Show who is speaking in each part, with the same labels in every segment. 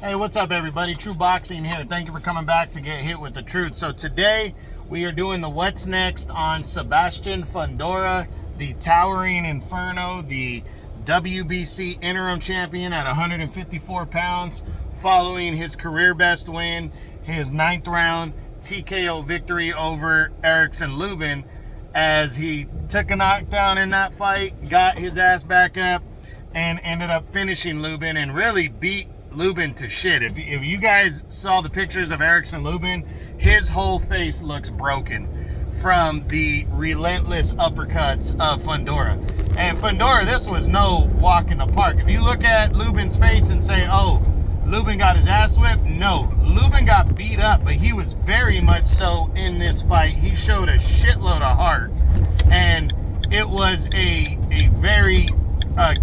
Speaker 1: Hey, what's up, everybody? True Boxing here. Thank you for coming back to get hit with the truth. So today we are doing the what's next on Sebastian Fundora, the towering inferno, the WBC interim champion at 154 pounds, following his career best win, his 9th round TKO victory over Erickson Lubin, as he took a knockdown in that fight, got his ass back up, and ended up finishing Lubin and really beat Lubin to shit. If you guys saw the pictures of Erickson Lubin, his whole face looks broken from the relentless uppercuts of Fundora. And Fundora, this was no walk in the park. If you look at Lubin's face and say, oh, Lubin got his ass whipped, no. Lubin got beat up, but he was very much so in this fight. He showed a shitload of heart, and it was a very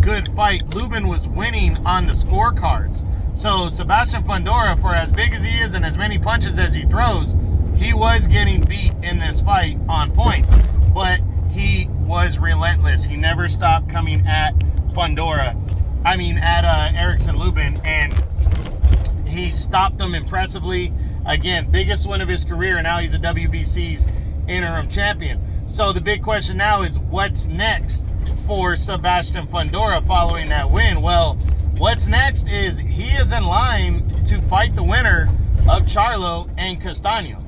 Speaker 1: good fight. Lubin was winning on the scorecards. So Sebastian Fundora, for as big as he is and as many punches as he throws, he was getting beat in this fight on points, but he was relentless. He never stopped coming at Erickson Lubin, and he stopped them impressively. Again, biggest win of his career, and now he's a WBC's interim champion. So the big question now is, what's next for Sebastian Fundora following that win? Well, what's next is he is in line to fight the winner of Charlo and Castaño,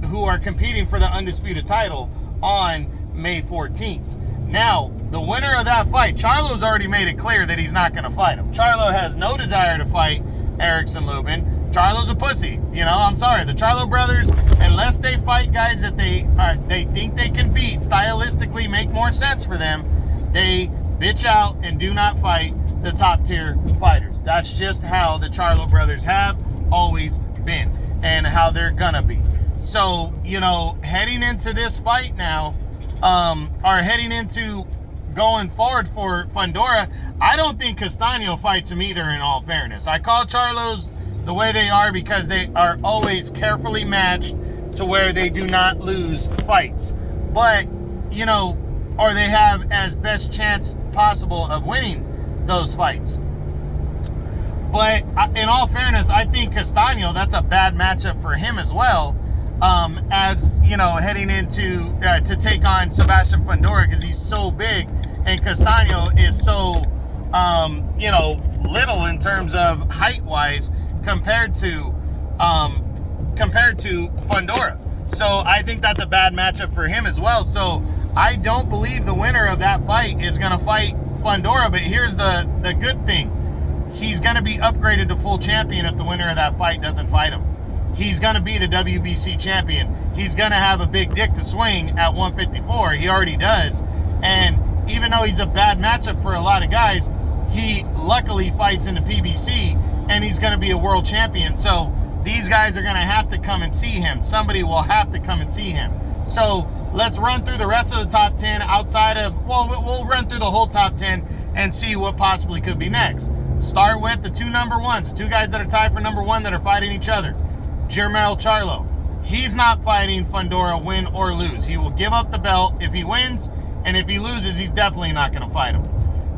Speaker 1: who are competing for the undisputed title on May 14th. Now, the winner of that fight, Charlo's already made it clear that he's not going to fight him. Charlo has no desire to fight Erickson Lubin. Charlo's a pussy. You know, I'm sorry. The Charlo brothers, unless they fight guys that they think they can beat, stylistically make more sense for them, they bitch out and do not fight the top tier fighters. That's just how the Charlo brothers have always been and how they're gonna be. So, you know, heading into this fight now, heading into going forward for Fundora, I don't think Castaño fights him either, in all fairness. I call Charlos the way they are because they are always carefully matched to where they do not lose fights. But, you know, or they have as best chance possible of winning those fights. But in all fairness, I think Castaño, that's a bad matchup for him as well, as, you know, heading into to take on Sebastian Fundora, because he's so big and Castaño is so you know, little in terms of height wise compared to Fundora. So I think that's a bad matchup for him as well. So I don't believe the winner of that fight is going to fight Fundora, but here's the good thing. He's going to be upgraded to full champion if the winner of that fight doesn't fight him. He's going to be the WBC champion. He's going to have a big dick to swing at 154. He already does. And even though he's a bad matchup for a lot of guys, he luckily fights in the PBC, and he's going to be a world champion. So these guys are going to have to come and see him. Somebody will have to come and see him. So let's run through the rest of the top 10 outside of, well, we'll run through the whole top 10 and see what possibly could be next. Start with the two number ones, the two guys that are tied for number one that are fighting each other. Jermell Charlo. He's not fighting Fundora, win or lose. He will give up the belt if he wins, and if he loses, he's definitely not going to fight him.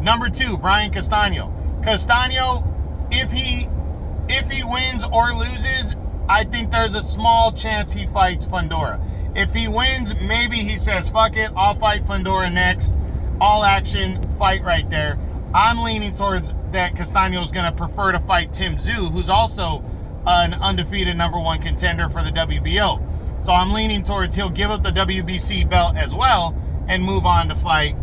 Speaker 1: Number two, Brian Castaño. Castaño, if he wins or loses, I think there's a small chance he fights Fundora. If he wins, maybe he says, fuck it, I'll fight Fundora next. All action fight right there. I'm leaning towards that Castaño is going to prefer to fight Tim Tszyu, who's also an undefeated number one contender for the WBO. So I'm leaning towards he'll give up the WBC belt as well and move on to fight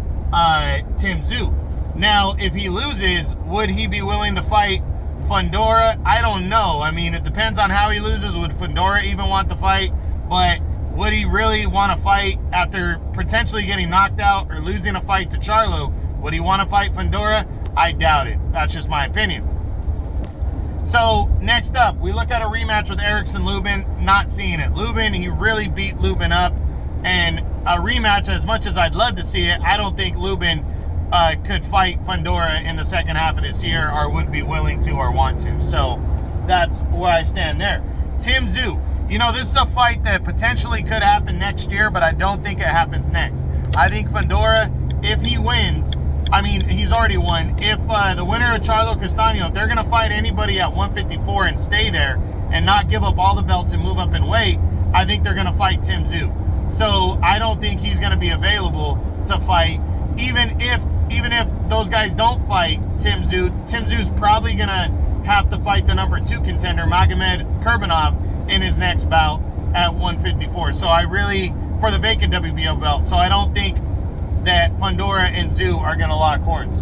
Speaker 1: Tim Tszyu. Now, if he loses, would he be willing to fight Fundora? I don't know. I mean, it depends on how he loses. Would Fundora even want to fight? But would he really want to fight after potentially getting knocked out or losing a fight to Charlo? Would he want to fight Fundora? I doubt it. That's just my opinion. So next up, we look at a rematch with Erickson Lubin. Not seeing it. Lubin, he really beat Lubin up. And a rematch, as much as I'd love to see it, I don't think Lubin could fight Fundora in the second half of this year, or would be willing to or want to. So that's where I stand there. Tim Tszyu. You know, this is a fight that potentially could happen next year, but I don't think it happens next. I think Fundora, if he wins, I mean, he's already won. If the winner of Charlo Castaño, if they're going to fight anybody at 154 and stay there and not give up all the belts and move up in weight, I think they're going to fight Tim Tszyu. So I don't think he's going to be available to fight. Even if those guys don't fight Tim Tszyu's probably going to have to fight the number 2 contender, Magomed Kurbanov, in his next bout at 154. So I really, for the vacant WBO belt, so I don't think that Fundora and Tszyu are going to lock horns.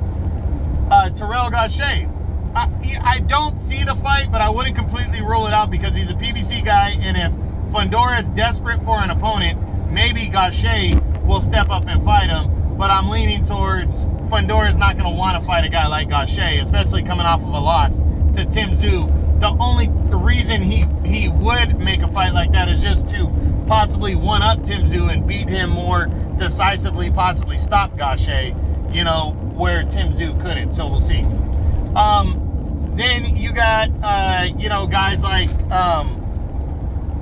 Speaker 1: Terrell Gausha, I don't see the fight, but I wouldn't completely rule it out because he's a PBC guy, and if Fundora is desperate for an opponent, maybe Gausha will step up and fight him, but I'm leaning towards Fundora's not going to want to fight a guy like Gausha, especially coming off of a loss to Tim Tszyu. The only reason he would make a fight like that is just to possibly one-up Tim Tszyu and beat him more decisively, possibly stop Gausha, you know, where Tim Tszyu couldn't. So we'll see. Then you got, you know, guys like,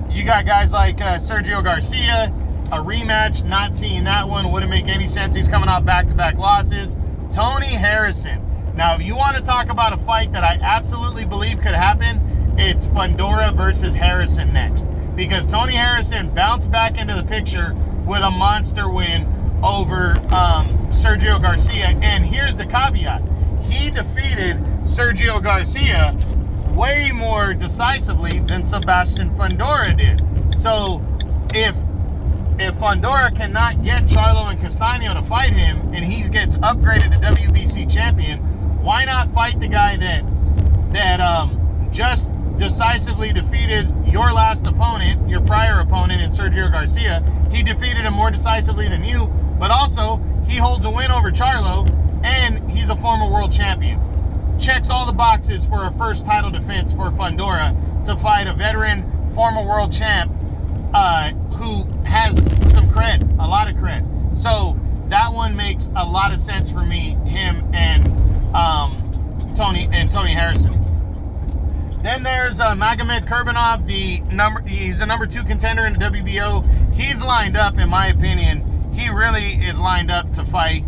Speaker 1: Sergio Garcia, a rematch, not seeing that one, wouldn't make any sense. He's coming off back-to-back losses. Tony Harrison. Now, if you want to talk about a fight that I absolutely believe could happen, it's Fundora versus Harrison next. Because Tony Harrison bounced back into the picture with a monster win over Sergio Garcia. And here's the caveat. He defeated Sergio Garcia way more decisively than Sebastian Fundora did. So if Fundora cannot get Charlo and Castaño to fight him and he gets upgraded to WBC champion, why not fight the guy that just decisively defeated your last opponent, your prior opponent in Sergio Garcia? He defeated him more decisively than you, but also he holds a win over Charlo and he's a former world champion. Checks all the boxes for a first title defense for Fundora to fight a veteran former world champ who has some cred, a lot of cred. So that one makes a lot of sense for me, him and Tony Harrison. Then there's Magomed Kurbanov, he's a number 2 contender in the WBO. He's lined up, in my opinion, he really is lined up to fight,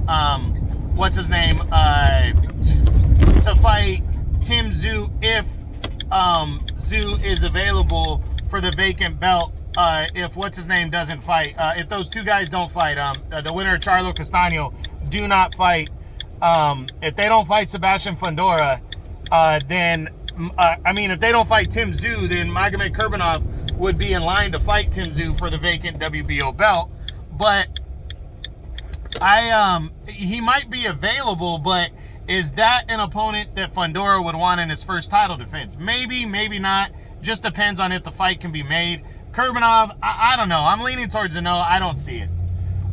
Speaker 1: to fight Tim Tszyu if Tszyu is available for the vacant belt. If doesn't fight, if those two guys don't fight, the winner of Charlo Castaño do not fight, if they don't fight Sebastian Fundora, then if they don't fight Tim Tszyu, then Magomed Kurbanov would be in line to fight Tim Tszyu for the vacant WBO belt. But he might be available, but is that an opponent that Fundora would want in his first title defense? Maybe, maybe not. Just depends on if the fight can be made. Kurbanov, I don't know. I'm leaning towards the no. I don't see it.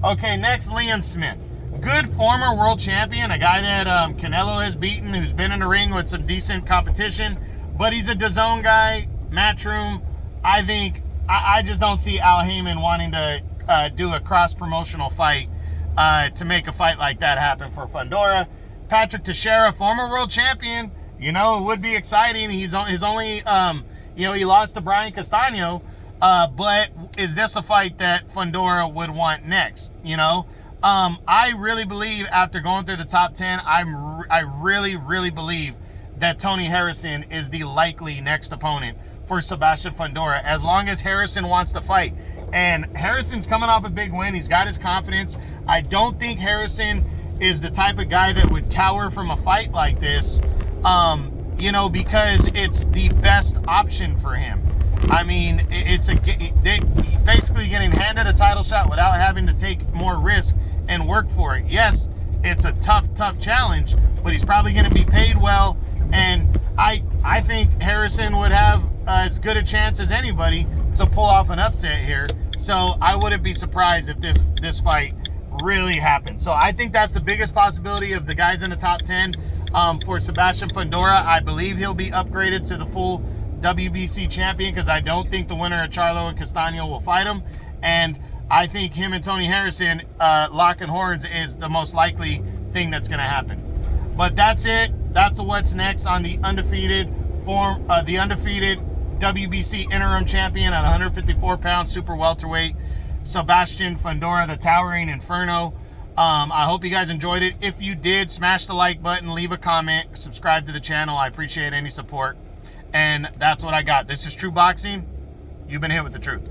Speaker 1: Okay, next, Liam Smith. Good former world champion, a guy that Canelo has beaten, who's been in the ring with some decent competition, but he's a DAZN guy, Matchroom. I just don't see Al Heyman wanting to do a cross-promotional fight to make a fight like that happen for Fundora. Patrick Teixeira, former world champion, you know, it would be exciting. He's only, he lost to Brian Castaño, but is this a fight that Fundora would want next, you know? I really believe, after going through the top 10, I really, really believe that Tony Harrison is the likely next opponent for Sebastian Fundora, as long as Harrison wants to fight. And Harrison's coming off a big win. He's got his confidence. I don't think Harrison is the type of guy that would cower from a fight like this, because it's the best option for him. I mean, he's basically getting handed a title shot without having to take more risk and work for it. Yes, it's a tough challenge, but he's probably going to be paid well. And I think Harrison would have as good a chance as anybody to pull off an upset here. So I wouldn't be surprised if this fight really happens. So I think that's the biggest possibility of the guys in the top 10 for Sebastian Fundora. I believe he'll be upgraded to the full WBC champion, because I don't think the winner of Charlo and Castaño will fight him. And I think him and Tony Harrison locking horns is the most likely thing that's going to happen. But that's it. That's what's next on the undefeated WBC interim champion at 154 pounds, super welterweight, Sebastian Fundora, the towering inferno. I hope you guys enjoyed it. If you did, smash the like button, leave a comment, subscribe to the channel. I appreciate any support. And that's what I got. This is True Boxing. You've been hit with the truth.